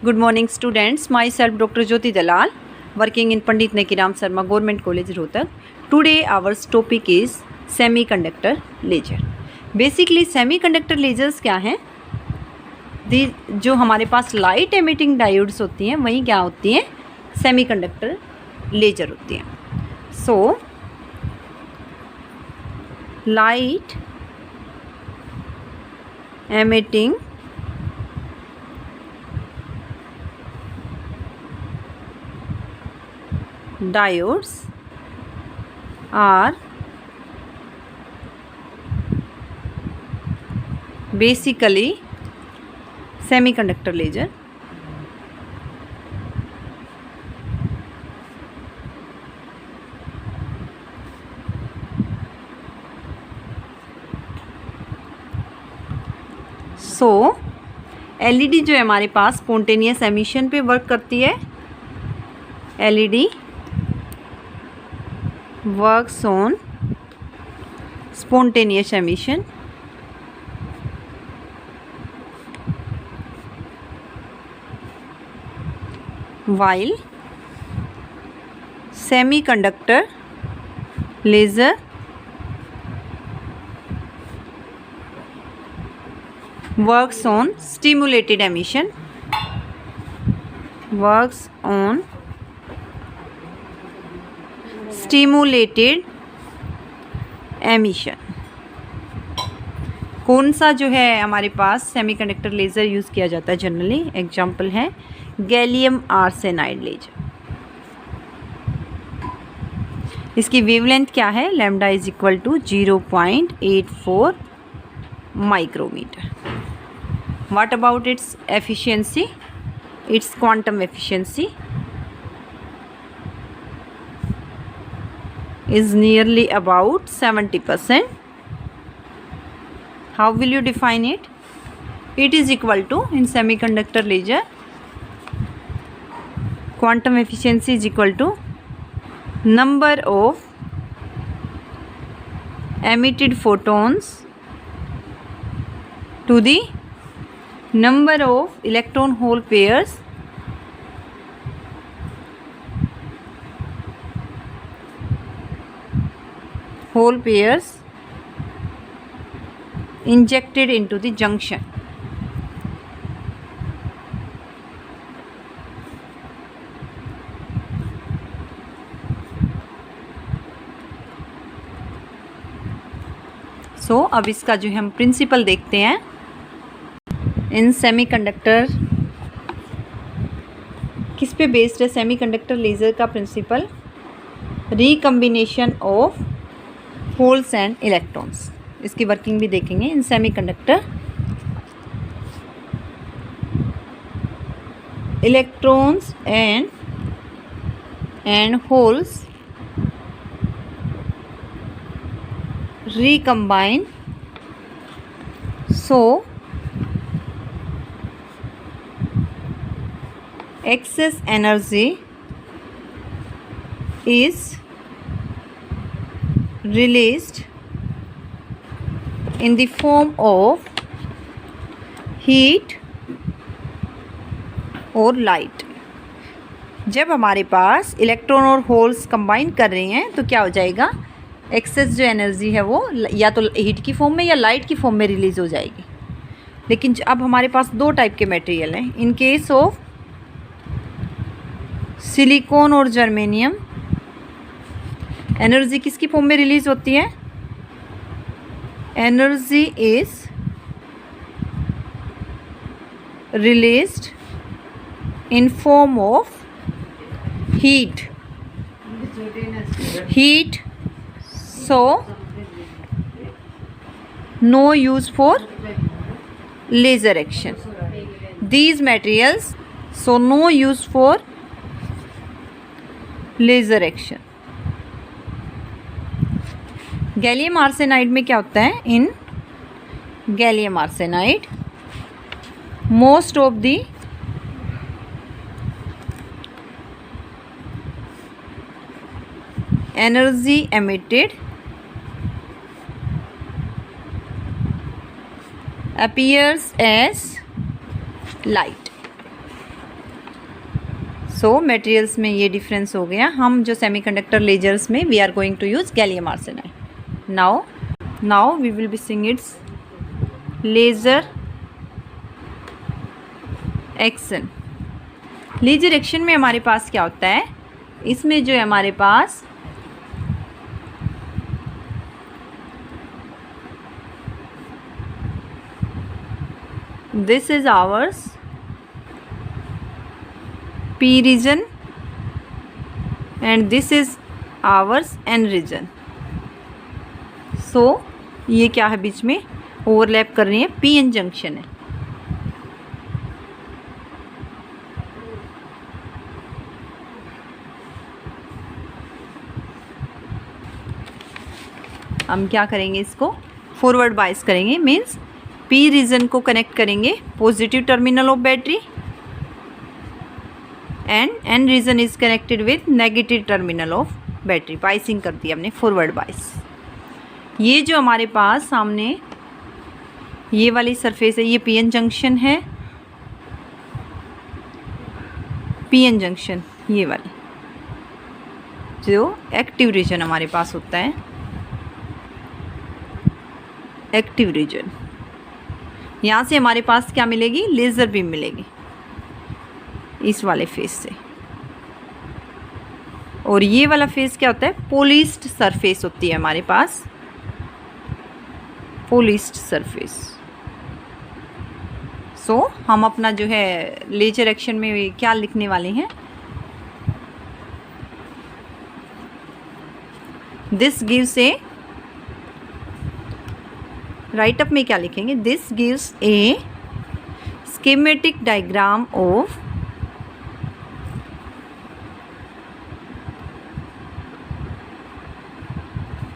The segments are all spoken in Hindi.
Good morning students, myself Dr. Jyoti Dalal, working in Pandit Nakiram Sharma Government College Rohtak. Today our topic is semiconductor laser. Basically semiconductor lasers क्या हैं? जो हमारे पास लाइट एमिटिंग डायोड्स होती हैं वही क्या होती हैं? सेमीकंडक्टर लेजर होती हैं. So light emitting diodes are basically semiconductor laser. So LED जो है हमारे पास स्पॉन्टेनियस एमिशन पे वर्क करती है. LED works on spontaneous emission while semiconductor laser works on stimulated emission. Stimulated emission. कौन सा जो है हमारे पास सेमीकंडक्टर लेज़र यूज़ किया जाता है जनरली? एग्जांपल है गैलियम आर्सेनाइड लेजर. इसकी वेवलेंथ क्या है? Lambda is equal to 0.84 micrometre. What about its efficiency? Its quantum efficiency is nearly about 70%. How will you define it? It is equal to, in semiconductor laser, quantum efficiency is equal to number of emitted photons to the number of electron hole pairs injected into the junction. सो अब इसका जो हम प्रिंसिपल देखते हैं. इन सेमीकंडक्टर किस पे बेस्ड है? सेमीकंडक्टर लेज़र का principle recombination of holes and electrons. इसकी वर्किंग भी देखेंगे. In semiconductor electrons and holes recombine, so excess energy is released in the form of heat और लाइट. जब हमारे पास इलेक्ट्रॉन और होल्स कंबाइन कर रहे हैं तो क्या हो जाएगा? एक्सेस जो एनर्जी है वो या तो हीट की फॉर्म में या लाइट की फॉर्म में रिलीज़ हो जाएगी. लेकिन अब हमारे पास दो टाइप के मटेरियल हैं. इन केस ऑफ सिलिकॉन और जर्मेनियम, एनर्जी किसकी फॉर्म में रिलीज़ होती है? Energy is released in form of heat. So no use for laser action. These materials, so no use for laser action. Gallium arsenide में क्या होता है? In gallium arsenide most of the energy emitted appears as light. So materials में ये डिफरेंस हो गया। हम जो सेमीकंडक्टर लेजर्स में we are going to use gallium arsenide. Now we will be seeing its laser action. Laser action में हमारे पास क्या होता है, इसमें जो है हमारे पास this is ours P region and this is ours N region। so ये क्या है, बीच में ओवरलैप कर रही है, PN जंक्शन है। हम क्या करेंगे, इसको फॉरवर्ड बाइस करेंगे, मीन्स P रीजन को कनेक्ट करेंगे positive terminal of battery and N region is connected with negative terminal of battery. Biasing कर दी हमने, फॉरवर्ड बाइस। ये जो हमारे पास सामने ये वाली सरफेस है, ये PN जंक्शन है, PN जंक्शन ये वाली जो एक्टिव रीजन हमारे पास होता है, एक्टिव रीजन। यहाँ से हमारे पास क्या मिलेगी, लेज़र बीम मिलेगी इस वाले फेस से। और ये वाला फेस क्या होता है, पॉलिश्ड सरफेस होती है हमारे पास, पॉलिश्ड सरफेस। सो हम अपना जो है लेजर एक्शन में क्या लिखने वाले हैं, this gives a, write up में क्या लिखेंगे, this gives a schematic diagram of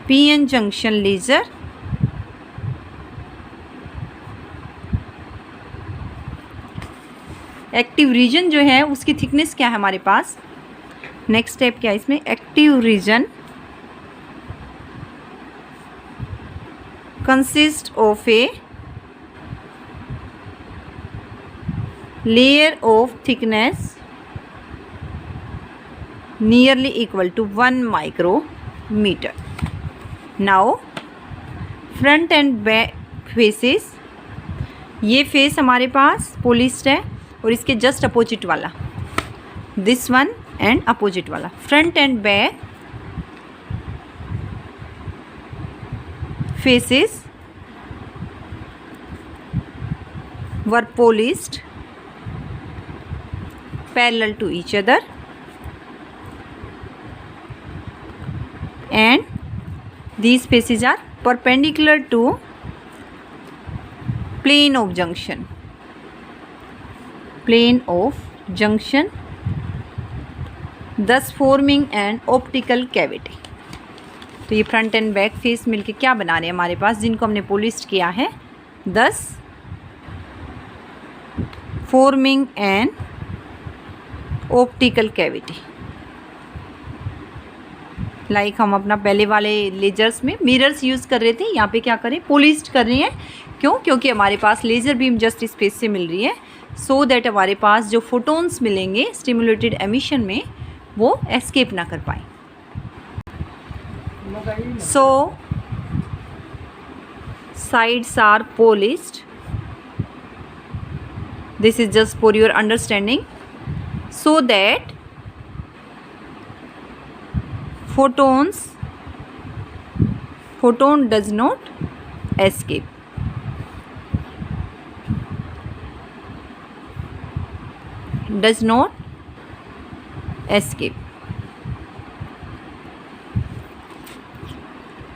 PN junction laser active region जो है उसकी थिकनेस क्या है हमारे पास। नेक्स्ट स्टेप क्या है इसमें, active region consist of a layer of thickness nearly equal to 1 micrometre. Now front and back faces, ये फेस हमारे पास पॉलिश्ड है और इसके जस्ट अपोजिट वाला, दिस वन एंड अपोजिट वाला, front and back faces were polished parallel to each other and these faces are perpendicular to plane of junction, thus forming an optical cavity। तो ये फ्रंट एंड बैक फेस मिलके क्या बना रहे हैं हमारे पास, जिनको हमने पॉलिश्ड किया है, thus forming an optical cavity। Like हम अपना पहले वाले लेजर्स में मिरर्स यूज़ कर रहे थे, यहाँ पे क्या करें, पॉलिश्ड कर रहे हैं। क्यों, क्योंकि हमारे पास लेज़र बीम जस्ट इस फेस से मिल रही है, सो दैट हमारे पास जो फोटोन्स मिलेंगे स्टिमुलेटेड एमिशन में वो एस्केप ना कर पाए। सो sides are polished, this is just for your understanding, so that photon does not escape।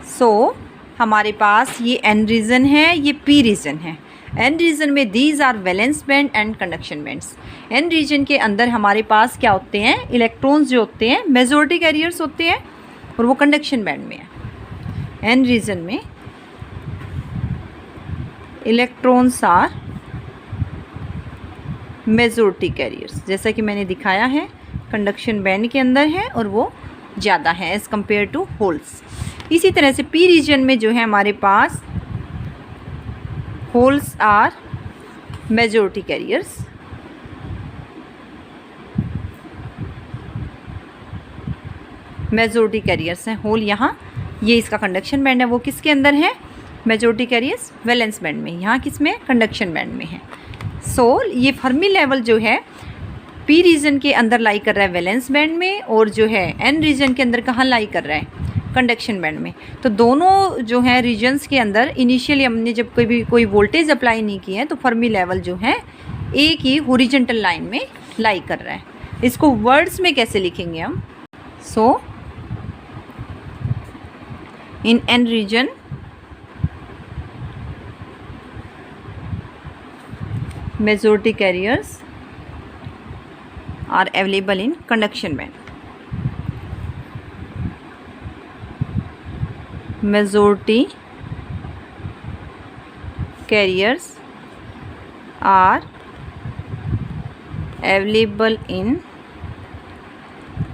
सो हमारे पास ये एन रीजन है, ये पी रीजन है। एन रीजन में these are valence band and conduction bands. N region के अंदर हमारे पास क्या होते हैं, इलेक्ट्रॉन्स जो होते हैं मेजॉरिटी कैरियर्स होते हैं और वो कंडक्शन बैंड में है। एन रीजन में इलेक्ट्रॉन्स आर मेजॉरिटी कैरियर्स, जैसा कि मैंने दिखाया है, कंडक्शन बैंड के अंदर है और वो ज़्यादा है एज़ कम्पेयर टू होल्स। इसी तरह से पी रीजन में जो है हमारे पास holes are majority carriers majority carriers हैं होल यहाँ, ये इसका कंडक्शन बैंड है, वो किसके अंदर है, मेजॉरिटी कैरियर्स वैलेंस बैंड में, यहाँ किस में, कंडक्शन बैंड में है। सो ये फर्मी लेवल जो है पी रीजन के अंदर लाई कर रहा है वैलेंस बैंड में, और जो है एन रीजन के अंदर कहाँ लाई कर रहा है, कंडक्शन बैंड में। तो दोनों जो है रीजन्स के अंदर इनिशियली हमने जब कोई वोल्टेज अप्लाई नहीं किया है तो फर्मी लेवल जो है एक ही हॉरिजॉन्टल लाइन में लाई कर रहा है। इसको वर्ड्स में कैसे लिखेंगे हम, so in N region majority carriers are available in conduction band. Majority carriers are available in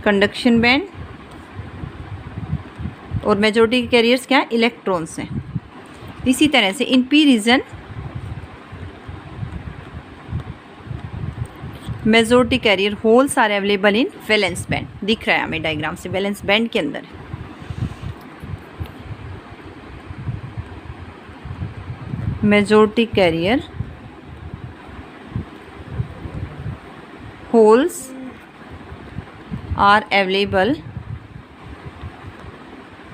conduction band, और मेजॉरिटी कैरियर्स क्या है, इलेक्ट्रॉन्स हैं। इसी तरह से in P region majority carrier holes are available in valence band, दिख रहा है हमें डायग्राम से, वैलेंस बैंड के अंदर। Majority carrier holes are available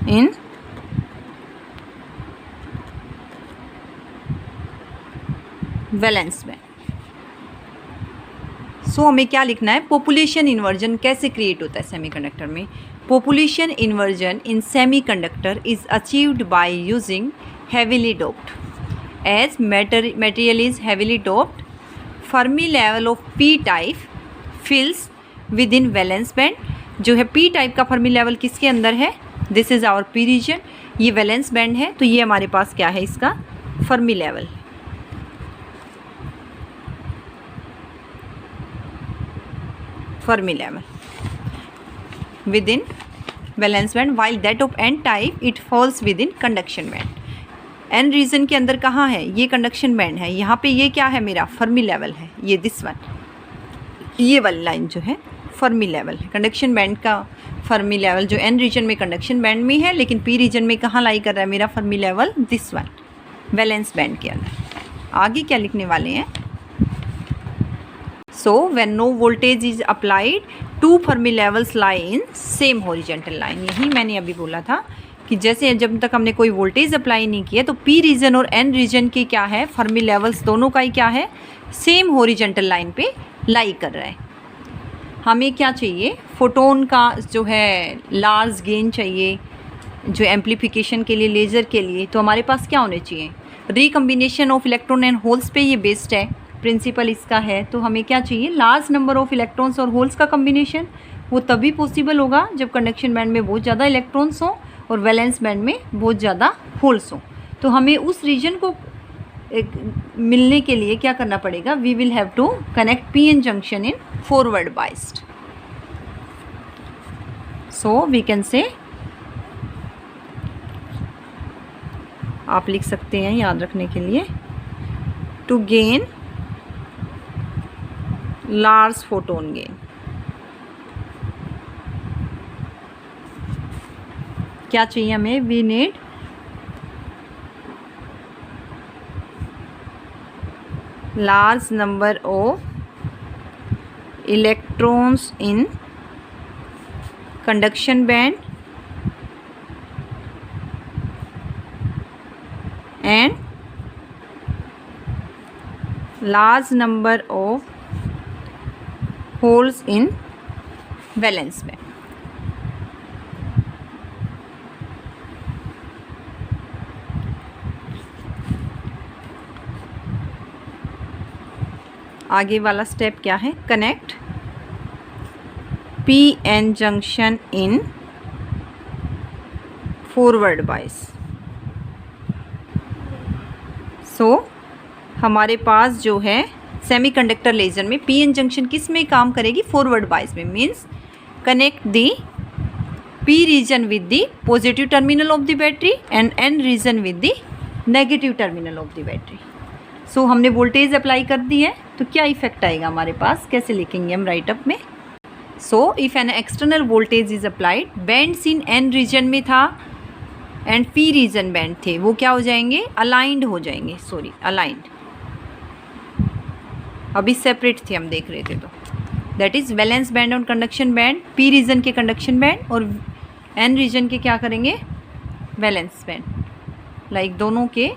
in valence band. So हमें क्या लिखना है, पॉपुलेशन इन्वर्जन कैसे क्रिएट होता है सेमीकंडक्टर में। Population inversion in semiconductor is achieved by using heavily doped as material is heavily doped, Fermi level of P type fills with in valence band. जो है पी टाइप का फर्मी लेवल किसके अंदर है, this is our P region, ये वैलेंस बैंड है, तो ये हमारे पास क्या है, इसका Fermi level. Fermi level within valence band, while that of n type it falls within conduction band. n region के अंदर कहाँ है, ये कंडक्शन बैंड है, यहाँ पे ये क्या है, मेरा फर्मी लेवल है, ये दिस वन, ये वाली लाइन जो है फर्मी लेवल है। कंडक्शन बैंड का फर्मी लेवल जो n रीजन में कंडक्शन बैंड में है, लेकिन p रीजन में कहाँ लाई कर रहा है मेरा Fermi level, this one, valence band के अंदर। आगे क्या लिखने वाले हैं, so when no voltage is applied two Fermi levels lie in same horizontal line। यही मैंने अभी बोला था कि जैसे जब तक हमने कोई वोल्टेज अप्लाई नहीं किया तो पी रीजन और एन रीजन के क्या है, फर्मी लेवल्स दोनों का ही क्या है, सेम हॉरिजॉन्टल लाइन पे लाई कर रहा है। हमें क्या चाहिए, फोटोन का जो है लार्ज गेन चाहिए, जो एम्प्लीफिकेशन के लिए, लेज़र के लिए, तो हमारे पास क्या होने चाहिए, recombination of electron and holes पे ये बेस्ड है, प्रिंसिपल इसका है। तो हमें क्या चाहिए, लार्ज नंबर ऑफ इलेक्ट्रॉन्स और होल्स का कम्बिनेशन। वो तभी पॉसिबल होगा जब कंडक्शन बैंड में बहुत ज़्यादा इलेक्ट्रॉन्स हों और वैलेंस बैंड में बहुत ज़्यादा होल्स हों। तो हमें उस रीजन को मिलने के लिए क्या करना पड़ेगा, we will have to connect P N junction in forward biased. So we can say, आप लिख सकते हैं याद रखने के लिए, to gain large photon gain. क्या चाहिए हमें, we need large number of electrons in conduction band and large number of holes in valence band। आगे वाला स्टेप क्या है, connect P N junction in forward bias. So हमारे पास जो है सेमीकंडक्टर लेजर में पी एन जंक्शन किस में काम करेगी, फॉरवर्ड बाइस में, means connect the P region with the positive terminal of the battery and N region with the negative terminal of the battery. So हमने वोल्टेज अप्लाई कर दी है, तो क्या इफेक्ट आएगा हमारे पास, कैसे लिखेंगे हम राइट अप में, so if an external voltage is applied, bands in N region में था एंड पी रीजन बैंड थे, वो क्या हो जाएंगे, अलाइंड हो जाएंगे, सॉरी अलाइंड, अभी सेपरेट थे हम देख रहे थे, तो दैट इज़ वैलेंस बैंड और कंडक्शन बैंड, पी रीजन के कंडक्शन बैंड और एन रीजन के क्या करेंगे, वैलेंस बैंड, लाइक दोनों के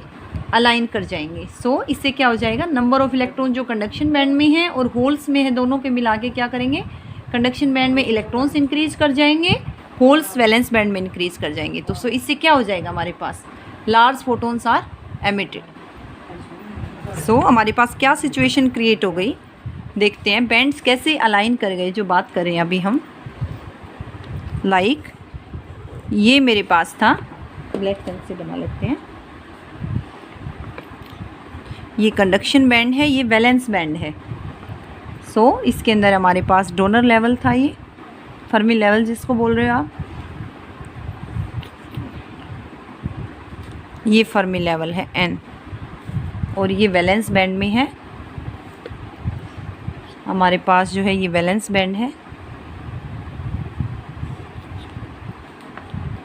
अलाइन कर जाएंगे। सो इससे क्या हो जाएगा, नंबर ऑफ इलेक्ट्रॉन जो कंडक्शन बैंड में है और होल्स में है, दोनों के मिला के क्या करेंगे, कंडक्शन बैंड में इलेक्ट्रॉन्स इंक्रीज कर जाएंगे, होल्स वैलेंस बैंड में इंक्रीज कर जाएंगे। तो सो इससे क्या हो जाएगा, हमारे पास लार्ज फोटोन्स आर एमिटेड। सो हमारे पास क्या सिचुएशन क्रिएट हो गई, देखते हैं बैंड्स कैसे अलाइन कर गए, जो बात करें अभी हम। लाइक ये मेरे पास था, ब्लैक पेन से बना लेते हैं, ये कंडक्शन बैंड है, ये वैलेंस बैंड है। सो इसके अंदर हमारे पास डोनर लेवल था, ये फर्मी लेवल जिसको बोल रहे हो आप, ये फर्मी लेवल है एन, और ये वैलेंस बैंड में है हमारे पास, जो है ये वैलेंस बैंड है,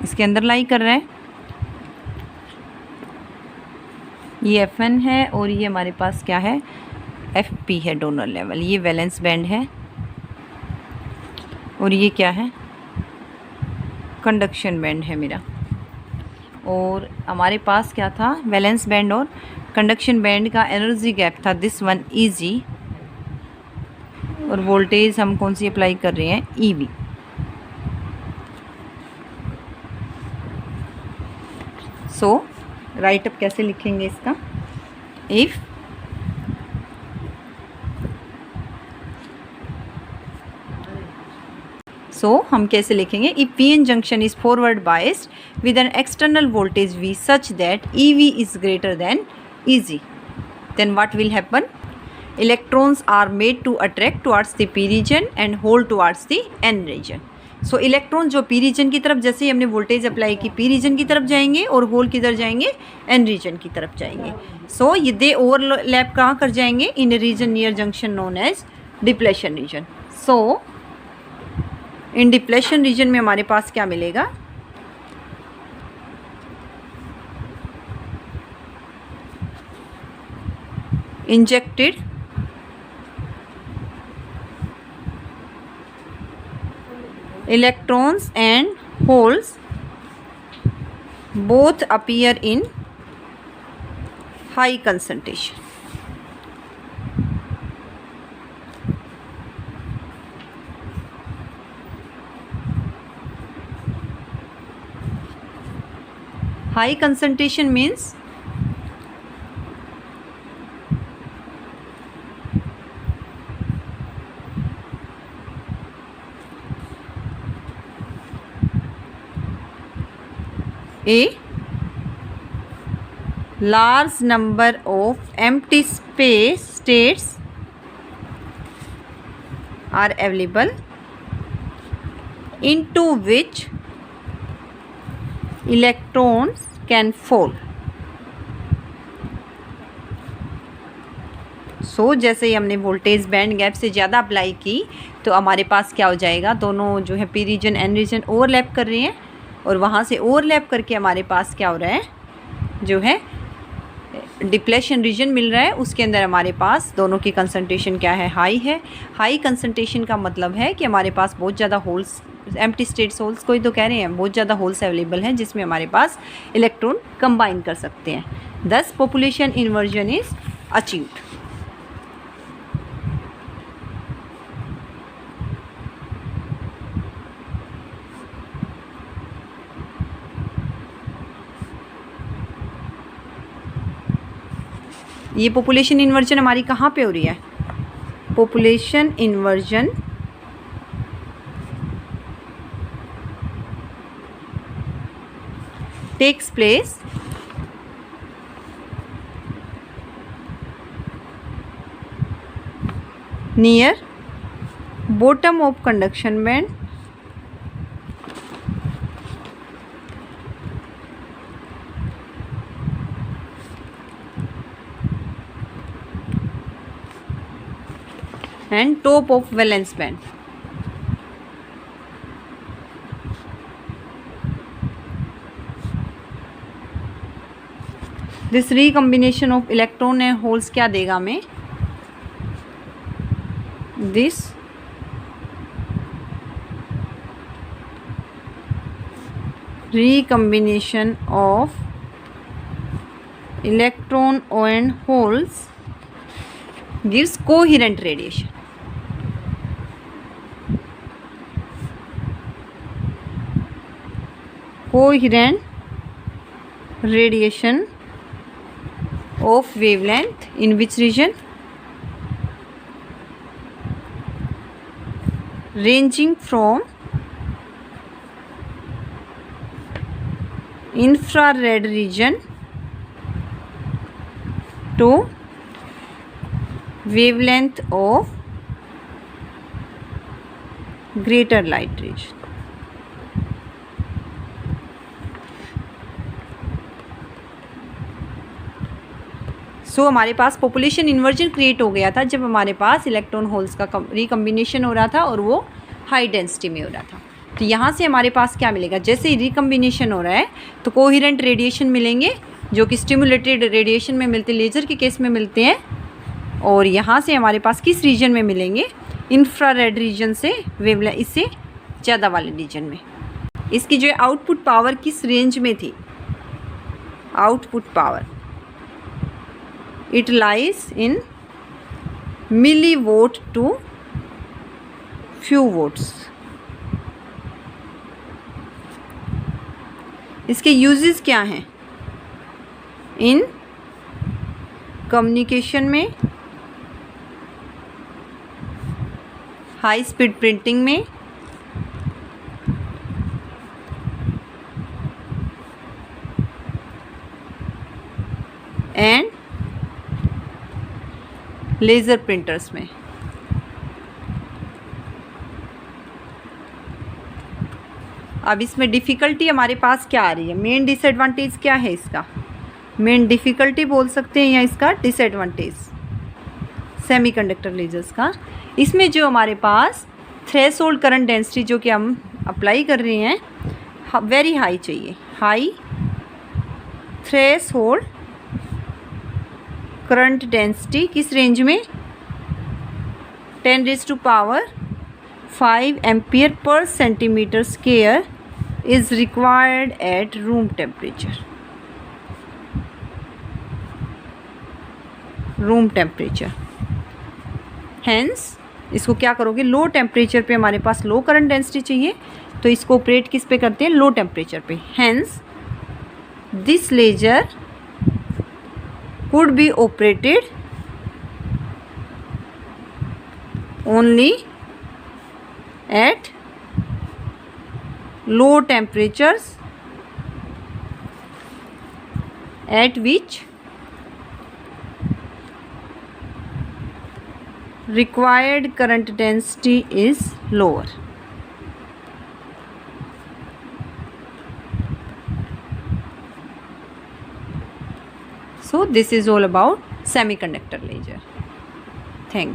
इसके अंदर लाई कर रहा है, ये Fn है और ये हमारे पास क्या है, Fp है डोनर लेवल, ये वैलेंस बैंड है और ये क्या है, कंडक्शन बैंड है मेरा। और हमारे पास क्या था, वैलेंस बैंड और कंडक्शन बैंड का एनर्जी गैप था दिस वन Eg, और वोल्टेज हम कौन सी अप्लाई कर रहे हैं, EV। सो राइट अप कैसे लिखेंगे इसका, इफ हम कैसे लिखेंगे, if PN junction is forward biased with an external voltage V such that EV is greater than EG, then what will happen, electrons are made to attract towards the p region and hole towards the n region। So electron जो पी रीजन की तरफ, जैसे ही हमने वोल्टेज अप्लाई की, पी रीजन की तरफ जाएंगे और होल किधर जाएंगे, एन रीजन की तरफ जाएंगे। सो ये दे ओवरलैप कहाँ कर जाएंगे, in region near junction known as depletion region. So in depletion region में हमारे पास क्या मिलेगा, injected electrons and holes both appear in high concentration। high concentration means a large number of empty space states are available into which electrons can fall। सो जैसे ही हमने वोल्टेज बैंड गैप से ज़्यादा अप्लाई की, तो हमारे पास क्या हो जाएगा, दोनों जो है P region N region overlap कर रही हैं, और वहाँ से ओवरलैप करके हमारे पास क्या हो रहा है, जो है डिप्लेशन रीजन मिल रहा है, उसके अंदर हमारे पास दोनों की कंसंट्रेशन क्या है, हाई है। हाई कंसंट्रेशन का मतलब है कि हमारे पास बहुत ज़्यादा होल्स, एम्प्टी स्टेट्स होल्स कोई तो कह रहे हैं, बहुत ज़्यादा होल्स अवेलेबल हैं जिसमें हमारे पास इलेक्ट्रॉन कंबाइन कर सकते हैं। Thus population inversion is achieved. ये पॉपुलेशन इन्वर्जन हमारी कहाँ पे हो रही है, population inversion takes place near bottom of conduction band and top of valence band। This recombination of electron and holes क्या देगा हमें, this recombination of electron and holes gives coherent radiation. Coherent radiation of wavelength in which region? Ranging from infrared region to wavelength of greater light region. सो हमारे पास पॉपुलेशन इन्वर्जन क्रिएट हो गया था जब हमारे पास इलेक्ट्रॉन होल्स का रिकम्बिनेशन हो रहा था और वो हाई डेंसिटी में हो रहा था। तो यहाँ से हमारे पास क्या मिलेगा, जैसे ही रिकम्बिनेशन हो रहा है तो कोहेरेंट रेडिएशन मिलेंगे जो कि स्टिमुलेटेड रेडिएशन में मिलते, लेज़र के केस में मिलते हैं। और यहाँ से हमारे पास किस रीजन में मिलेंगे, इंफ्रारेड रीजन से वेवलेंथ इससे ज़्यादा वाले रीजन में। इसकी जो आउटपुट पावर किस रेंज में थी, output power it lies in milliwatt to few watts. इसके यूजेस क्या हैं, इन कम्युनिकेशन में, हाई स्पीड प्रिंटिंग में, एंड लेज़र प्रिंटर्स में। अब इसमें डिफ़िकल्टी हमारे पास क्या आ रही है, मेन डिसएडवांटेज क्या है इसका, मेन डिफ़िकल्टी बोल सकते हैं या इसका डिसएडवांटेज सेमीकंडक्टर लेज़र्स का। इसमें जो हमारे पास थ्रेशोल्ड करंट डेंसिटी जो कि हम अप्लाई कर रहे हैं वेरी हाई चाहिए, हाई थ्रेशोल्ड करंट डेंसिटी किस रेंज में, 10⁵ ampere per centimetre square is required at room temperature. Room temperature hence इसको क्या करोगे, लो टेम्परेचर पे हमारे पास लो करंट डेंसिटी चाहिए तो इसको ऑपरेट किस पे करते हैं, लो टेम्परेचर पे। Hence this laser could be operated only at low temperatures at which required current density is lower. So this is all about semiconductor laser. Thank you.